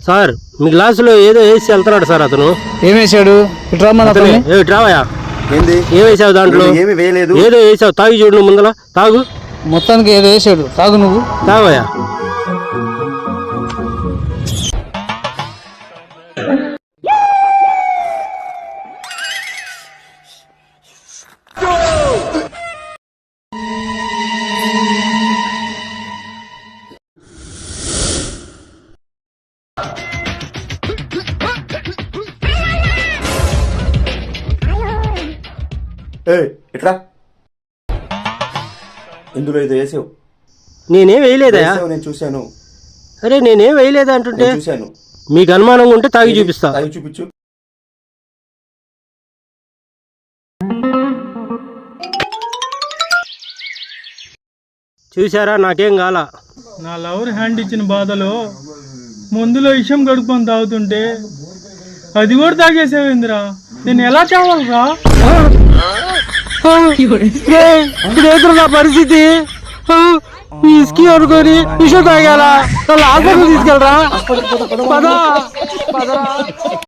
Sir మీ గ్లాసులో ఏదో వేసి వెళ్తున్నాడు సార్ అతను. ఏమేసాడు? రావయా, ఏం వేసావు దాంట్లో? ఏమి వేయలేదు. ఏదో వేసావు, తాగి చూడు నువ్వు ముందల, తాగు. మొత్తానికి ఏదో వేసాడు, తాగు నువ్వు. తాగయా. ఎట్రా ఇందులో ఏదో వేసావు. నేనేం వేయలేదయా. నేను చూశాను. అరే నేనేం వేయలేదా అంటుంటే. చూశాను. మీకు అనుమానంగా ఉంటే తాగి చూపిస్తా. తాగి చూపించు. చూసారా, నాకేం కాల. నా లవర్ హ్యాండ్ ఇచ్చిన బాధలో ముందులో విషయం గడుపుకొని తాగుతుంటే అది కూడా తాగేసేవిందిరా. నేను ఎలా చావాలరా? ఇప్పుడు నా పరిస్థితి. ఇసుకి అనుకొని విషయం తాగాల. హాస్పిటల్ తీసుకెళ్ళరా. పదా పదరా.